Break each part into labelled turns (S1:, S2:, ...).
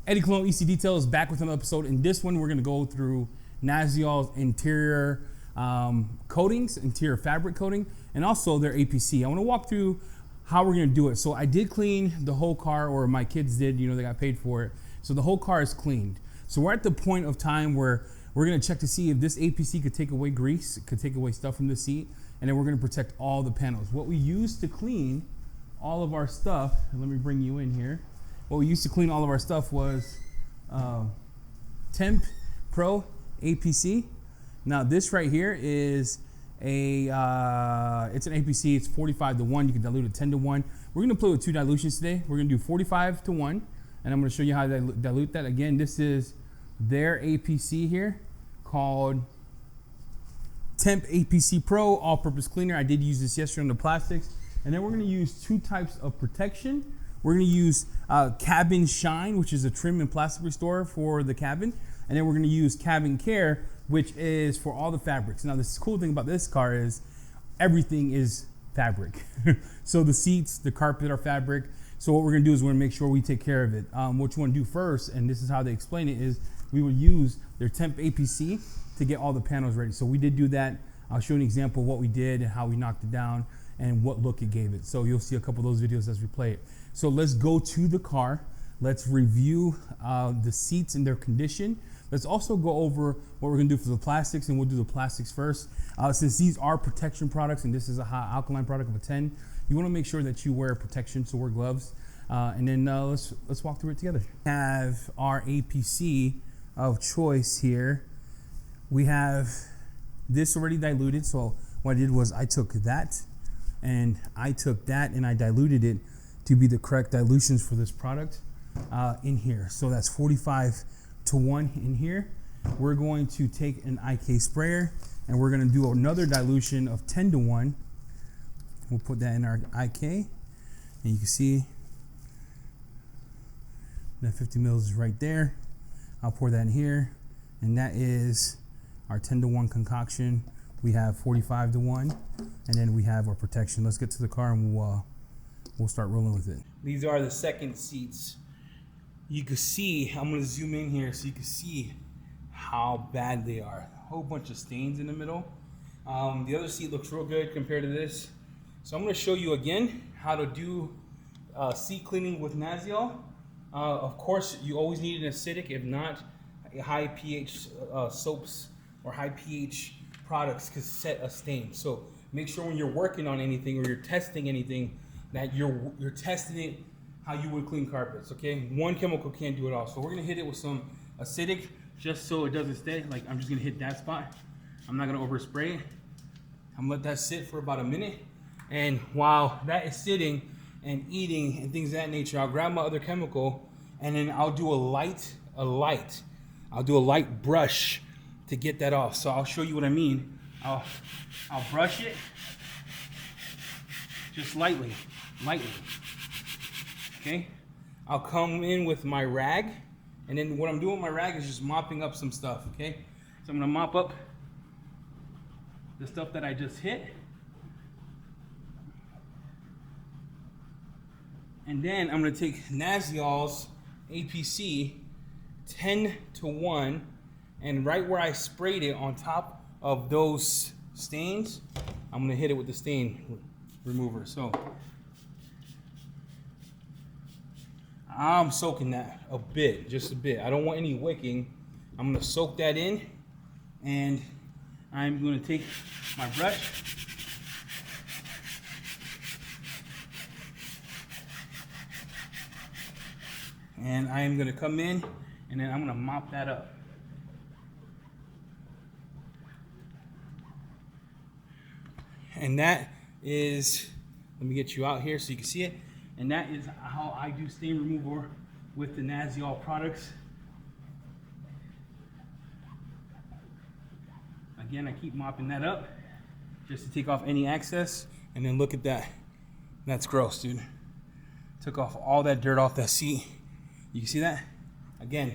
S1: Eddie Colon EC Detail is back with another episode. In this one, we're going to go through Nasiol's interior coatings, interior fabric coating, and also their APC. I want to walk through how we're going to do it. So I did clean the whole car, or my kids did, you know, they got paid for it. So the whole car is cleaned. So we're at the point of time where we're going to check to see if this APC could take away grease, could take away stuff from the seat, and then we're going to protect all the panels. What we used to clean all of our stuff, and let me bring you in here. What we used to clean all of our stuff was Temp Pro APC. Now this right here is it's an APC. It's 45:1. You can dilute it 10:1. We're gonna play with two dilutions today. We're gonna do 45:1, and I'm gonna show you how to dilute that. Again, this is their APC here called Temp APC Pro All-Purpose Cleaner. I did use this yesterday on the plastics, and then we're gonna use two types of protection. We're gonna use Cabin Shine, which is a trim and plastic restorer for the cabin. And then we're gonna use Cabin Care, which is for all the fabrics. Now, the cool thing about this car is everything is fabric. So the seats, the carpet are fabric. So what we're gonna do is we're gonna make sure we take care of it. What you wanna do first, and this is how they explain it, is we will use their Temp APC to get all the panels ready. So we did do that. I'll show you an example of what we did and how we knocked it down and what look it gave it. So you'll see a couple of those videos as we play it. So let's go to the car. Let's review the seats and their condition. Let's also go over what we're gonna do for the plastics, and we'll do the plastics first. Since these are protection products and this is a high alkaline product of a 10, you wanna make sure that you wear protection, so wear gloves. And then let's walk through it together. We have our APC of choice here. We have this already diluted. So what I did was I took that and I diluted it to be the correct dilutions for this product in here. So that's 45:1 in here. We're going to take an IK sprayer and we're gonna do another dilution of 10:1. We'll put that in our IK, and you can see that 50 mils is right there. I'll pour that in here, and that is our 10:1 concoction. We have 45:1, and then we have our protection. Let's get to the car and we'll start rolling with it. These are the second seats. You can see, I'm gonna zoom in here so you can see how bad they are. A whole bunch of stains in the middle. The other seat looks real good compared to this. So I'm gonna show you again how to do seat cleaning with Nasiol. Of course, you always need an acidic. If not, high pH soaps or high pH products could set a stain. So make sure when you're working on anything or you're testing anything that you're testing it how you would clean carpets, okay? One chemical can't do it all. So we're gonna hit it with some acidic just so it doesn't stay. Like, I'm just gonna hit that spot. I'm not gonna overspray it. I'm gonna let that sit for about a minute. And while that is sitting and eating and things of that nature, I'll grab my other chemical and then I'll do a light brush to get that off. So I'll show you what I mean. I'll brush it just lightly. Okay, I'll come in with my rag, and then what I'm doing with my rag is just mopping up some stuff, okay? So I'm gonna mop up the stuff that I just hit. And then I'm gonna take Nasiol's APC 10:1, and right where I sprayed it on top of those stains, I'm gonna hit it with the stain remover. So I'm soaking that a bit, just a bit. I don't want any wicking. I'm gonna soak that in, and I'm gonna take my brush and I am gonna come in and then I'm gonna mop that up. And that is, let me get you out here so you can see it. And that is how I do stain removal with the Nasiol products. Again, I keep mopping that up just to take off any excess. And then look at that. That's gross, dude. Took off all that dirt off that seat. You can see that? Again,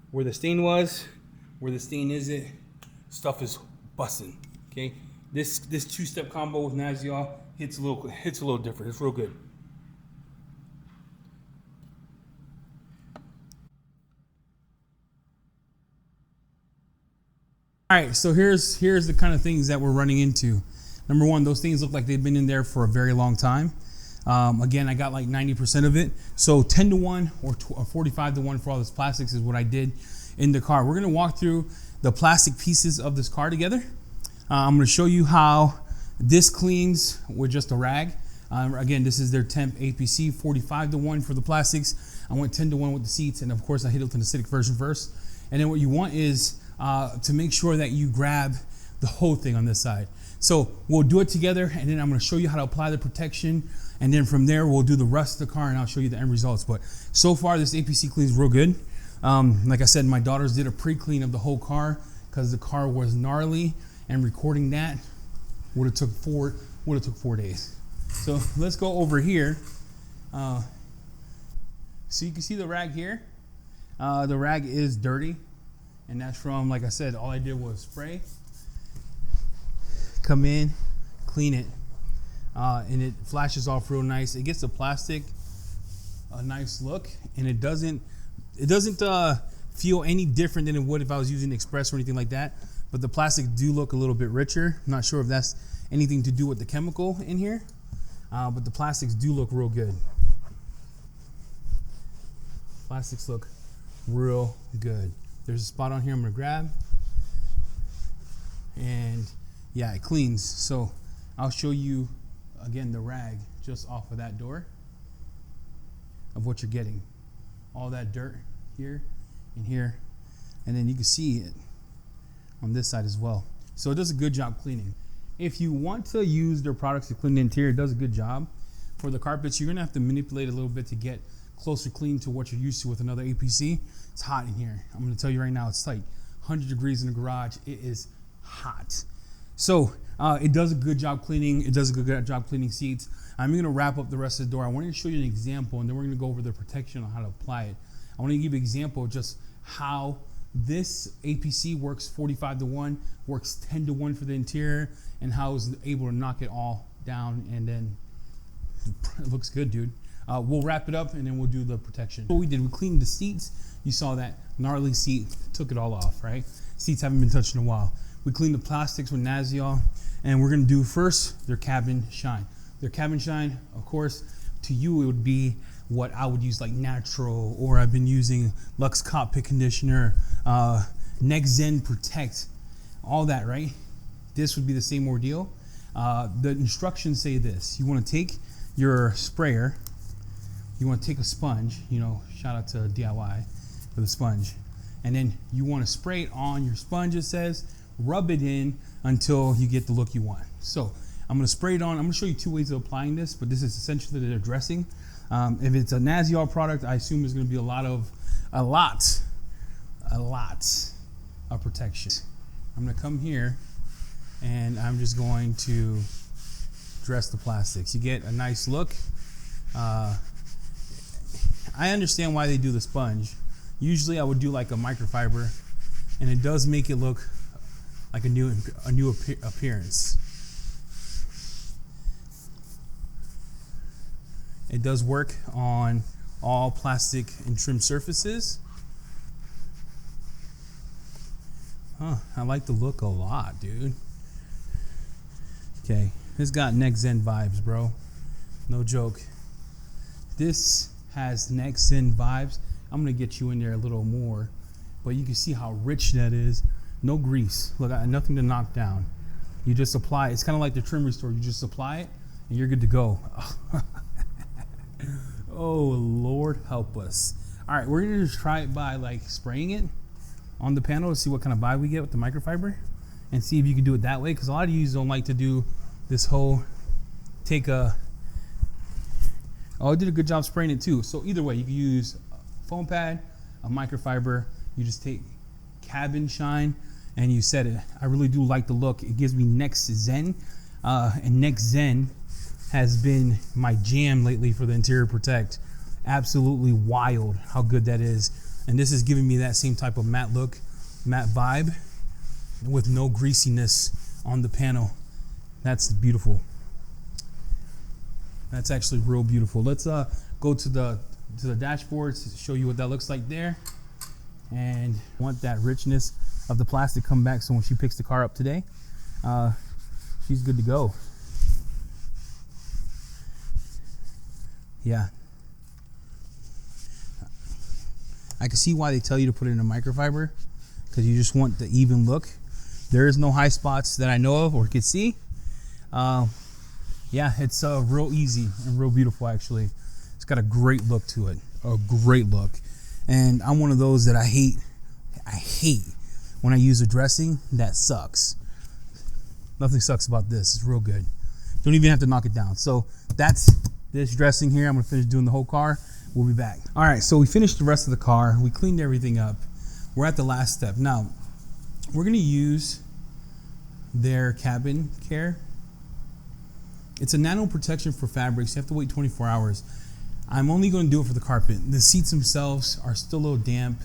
S1: where the stain was, where the stain isn't, stuff is busting, okay? This two-step combo with Nasiol hits a little different. It's real good. All right, so here's the kind of things that we're running into. Number one, those things look like they've been in there for a very long time. Again, I got like 90% of it. So 10 to 1 or 45 to 1 for all this plastics is what I did in the car. We're gonna walk through the plastic pieces of this car together. I'm gonna show you how this cleans with just a rag. Again, this is their temp APC, 45 to 1 for the plastics. I went 10 to 1 with the seats, and of course I hit it with an acidic version first. And then what you want is to make sure that you grab the whole thing on this side. So we'll do it together, and then I'm gonna show you how to apply the protection, and then from there we'll do the rest of the car and I'll show you the end results. But so far this APC cleans real good. Like I said, my daughters did a pre-clean of the whole car because the car was gnarly, and recording that would have took 4 days. So let's go over here. So you can see the rag here. The rag is dirty, and that's from, like I said, all I did was spray, come in, clean it, and it flashes off real nice. It gets the plastic a nice look, and it doesn't feel any different than it would if I was using Express or anything like that. But the plastic do look a little bit richer. I'm not sure if that's anything to do with the chemical in here, but the plastics do look real good. Plastics look real good. There's a spot on here I'm gonna grab, and yeah, it cleans. So I'll show you again the rag just off of that door of what you're getting. All that dirt here and here, and then you can see it on this side as well. So it does a good job cleaning. If you want to use their products to clean the interior, it does a good job. For the carpets, you're gonna have to manipulate a little bit to get closer clean to what you're used to with another APC. It's hot in here. I'm gonna tell you right now, it's like 100 degrees in the garage. It is hot. So it does a good job cleaning. It does a good job cleaning seats. I'm gonna wrap up the rest of the door. I wanted to show you an example, and then we're gonna go over the protection on how to apply it. I wanna give you an example of just how this APC works 45 to 1, works 10 to 1 for the interior, and how it's able to knock it all down, and then it looks good, dude. We'll wrap it up and then we'll do the protection. What we did, we cleaned the seats. You saw that gnarly seat, took it all off, right? Seats haven't been touched in a while. We cleaned the plastics with Nasiol, and we're gonna do first their cabin shine. Their cabin shine, of course, to you it would be what I would use, like natural, or I've been using Lux Cockpit Conditioner, Next Zen Protect, all that, right? This would be the same ordeal. The instructions say this: you want to take your sprayer, you want to take a sponge, you know, shout out to DIY for the sponge, and then you want to spray it on your sponge, it says, rub it in until you get the look you want. So I'm going to spray it on. I'm going to show you 2 ways of applying this, but this is essentially their dressing. If it's a Nasiol product, I assume there's going to be a lot of protection. I'm going to come here and I'm just going to dress the plastics. You get a nice look. I understand why they do the sponge. Usually I would do like a microfiber, and it does make it look like a new appearance. It does work on all plastic and trim surfaces. I like the look a lot, dude. Okay, this got Next Zen vibes, bro. No joke. This has Next Zen vibes. I'm gonna get you in there a little more, but you can see how rich that is. No grease. Look, I got nothing to knock down. You just apply it. It's kind of like the trim restore. You just apply it and you're good to go. Oh, Lord help us. All right, we're gonna just try it by like spraying it on the panel to see what kind of vibe we get with the microfiber, and see if you can do it that way, because a lot of you don't like to do this whole Oh, I did a good job spraying it too. So either way, you can use a foam pad, a microfiber. You just take cabin shine and you set it. I really do like the look. It gives me Next Zen, and Next Zen has been my jam lately for the interior protect. Absolutely wild how good that is. And this is giving me that same type of matte look, matte vibe, with no greasiness on the panel. That's beautiful. That's actually real beautiful. Let's go to the dashboard to show you what that looks like there. and want that richness of the plastic come back, so when she picks the car up today, she's good to go. Yeah, I can see why they tell you to put it in a microfiber, because you just want the even look. There is no high spots that I know of or could see. Yeah, it's real easy and real beautiful actually. It's got a great look to it, a great look. And I'm one of those that I hate when I use a dressing that sucks. Nothing sucks about this. It's real good. Don't even have to knock it down. So that's this dressing here. I'm gonna finish doing the whole car. We'll be back. All right, so we finished the rest of the car. We cleaned everything up. We're at the last step. Now, we're gonna use their cabin care. It's a nano protection for fabrics. You have to wait 24 hours. I'm only gonna do it for the carpet. The seats themselves are still a little damp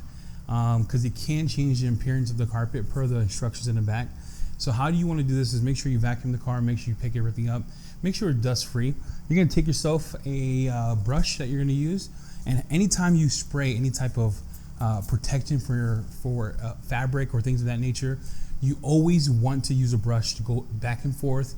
S1: because it can change the appearance of the carpet per the instructions in the back. So how do you wanna do this is make sure you vacuum the car, make sure you pick everything up, make sure it's dust free. You're gonna take yourself a brush that you're gonna use, and anytime you spray any type of protection for fabric or things of that nature, you always want to use a brush to go back and forth,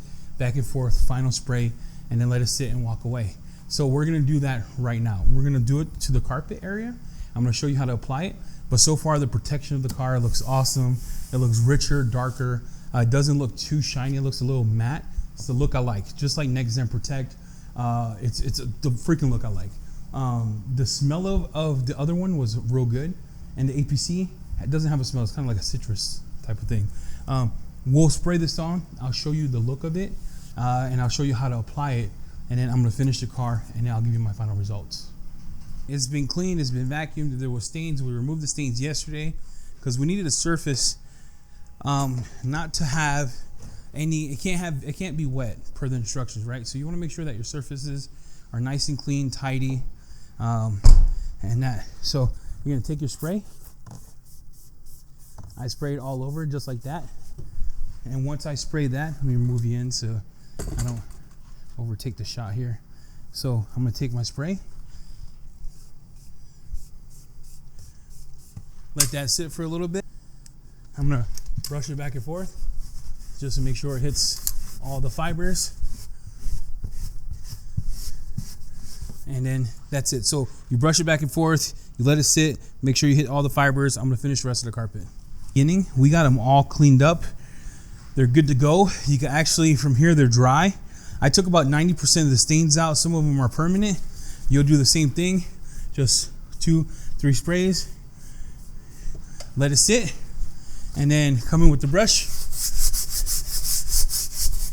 S1: final spray, and then let it sit and walk away. So we're gonna do that right now. We're gonna do it to the carpet area. I'm gonna show you how to apply it. But so far the protection of the car looks awesome. It looks richer, darker. It doesn't look too shiny. It looks a little matte. It's the look I like, just like Next Gen Protect. It's the freaking look I like. The smell of the other one was real good, and the APC, it doesn't have a smell. It's kind of like a citrus type of thing. We'll spray this on. I'll show you the look of it, and I'll show you how to apply it, and then I'm gonna finish the car, and then I'll give you my final results. It's been cleaned, it's been vacuumed. There were stains. We removed the stains yesterday because we needed a surface not to have any, it can't be wet per the instructions, right? So you want to make sure that your surfaces are nice and clean, tidy, and that. So you're gonna take your spray. I sprayed all over just like that, and once I spray that, let me move you in so I don't overtake the shot here. So I'm gonna take my spray, let that sit for a little bit. I'm gonna brush it back and forth just to make sure it hits all the fibers. And then that's it. So you brush it back and forth, you let it sit, make sure you hit all the fibers. I'm gonna finish the rest of the carpet. Beginning, we got them all cleaned up. They're good to go. You can actually, from here, they're dry. I took about 90% of the stains out. Some of them are permanent. You'll do the same thing. Just 2-3 sprays. Let it sit, and then come in with the brush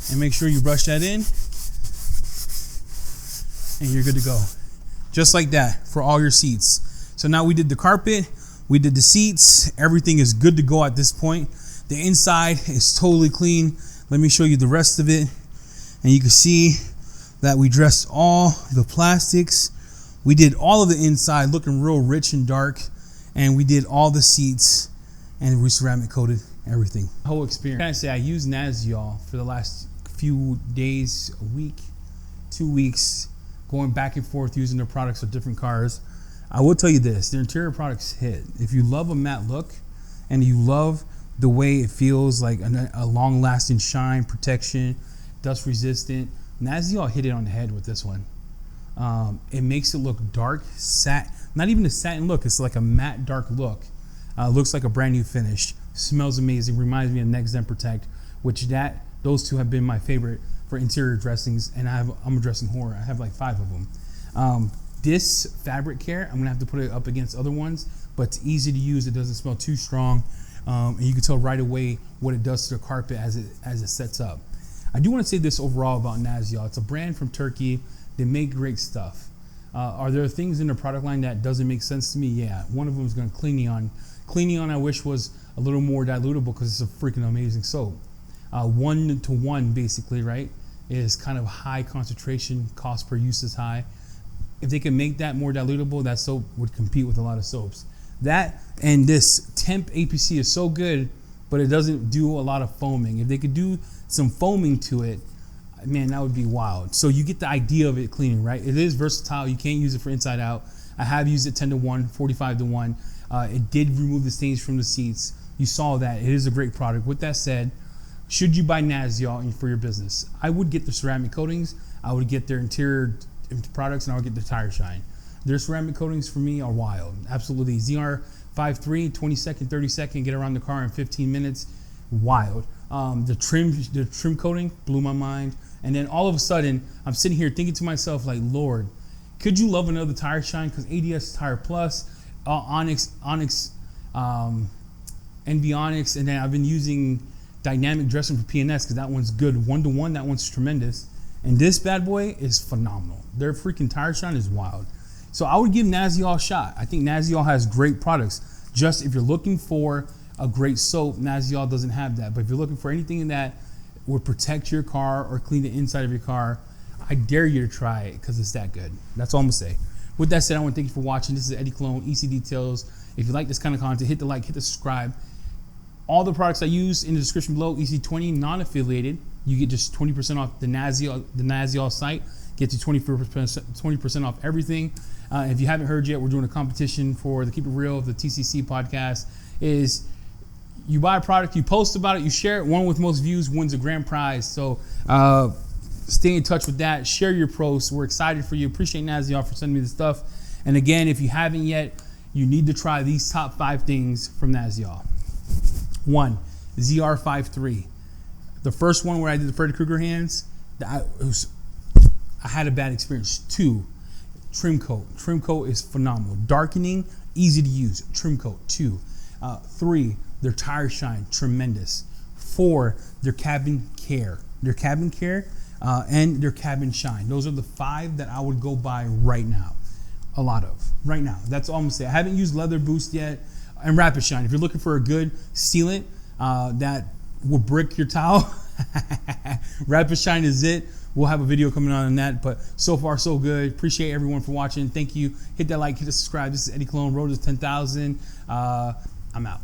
S1: and make sure you brush that in, and you're good to go. Just like that for all your seats. So now we did the carpet, we did the seats, everything is good to go at this point. The inside is totally clean. Let me show you the rest of it, and you can see that we dressed all the plastics. We did all of the inside looking real rich and dark, and we did all the seats and we ceramic coated everything. The whole experience. Can I say I used Nasiol for the last few days, a week, 2 weeks, going back and forth using their products with different cars. I will tell you this, their interior products hit. If you love a matte look and you love the way it feels like a long lasting shine, protection, dust resistant, Nasiol hit it on the head with this one. It makes it look dark, not even a satin look, it's like a matte dark look. Looks like a brand new finish. Smells amazing, reminds me of Next Gen Protect, which those two have been my favorite for interior dressings, and I'm a dressing whore. I have like 5 of them. This fabric care, I'm gonna have to put it up against other ones, but it's easy to use. It doesn't smell too strong, and you can tell right away what it does to the carpet as it sets up. I do want to say this overall about Nasiol. It's a brand from Turkey. They make great stuff. Are there things in the product line that doesn't make sense to me? Yeah, one of them is going to Clean-Eon. Clean-Eon I wish was a little more dilutable because it's a freaking amazing soap. 1-to-1 basically, right, is kind of high concentration, cost per use is high. If they can make that more dilutable, that soap would compete with a lot of soaps. That and this temp APC is so good, but it doesn't do a lot of foaming. If they could do some foaming to it, man, that would be wild. So you get the idea of it cleaning, right? It is versatile. You can't use it for inside out. I have used it 10-to-1, 45-to-1. It did remove the stains from the seats. You saw that. It is a great product. With that said, should you buy Nasiol for your business? I would get the ceramic coatings. I would get their interior products, and I would get the tire shine. Their ceramic coatings for me are wild. Absolutely. ZR53, 20-second, 30-second, get around the car in 15 minutes. Wild. The trim coating blew my mind. And then all of a sudden, I'm sitting here thinking to myself, like, Lord, could you love another tire shine? Because ADS Tire Plus, Onyx, NV Onyx, and then I've been using dynamic dressing for PNS because that one's good. 1-to-1, that one's tremendous. And this bad boy is phenomenal. Their freaking tire shine is wild. So I would give Nasiol a shot. I think Nasiol has great products. Just if you're looking for a great soap, Nasiol doesn't have that. But if you're looking for anything that would protect your car or clean the inside of your car, I dare you to try it because it's that good. That's all I'm gonna say. With that said, I want to thank you for watching. This is Eddie Cologne, EC Details. If you like this kind of content, hit the like, hit the subscribe. All the products I use in the description below, EC20, non-affiliated. You get just 20% off the Nasiol site. Get you 20% off everything. If you haven't heard yet, we're doing a competition for the Keep It Real, the TCC podcast. Is you buy a product, you post about it, you share it. One with most views wins a grand prize. So stay in touch with that. Share your posts. We're excited for you. Appreciate Nasiol for sending me the stuff. And again, if you haven't yet, you need to try these top 5 things from Nasiol. 1, ZR53. The first one where I did the Freddy Krueger hands, I had a bad experience. 2, trim coat. Trim coat is phenomenal. Darkening, easy to use. Trim coat. 2. 3, their tire shine, tremendous. 4, their cabin care. Their cabin care and their cabin shine. Those are the 5 that I would go buy right now. A lot of. Right now. That's all I'm going to say. I haven't used Leather Boost yet. And Rapid Shine. If you're looking for a good sealant that will brick your towel, Rapid Shine is it. We'll have a video coming on that, but so far so good. Appreciate everyone for watching. Thank you. Hit that like, hit the subscribe. This is Eddie Cologne, road to 10,000. I'm out.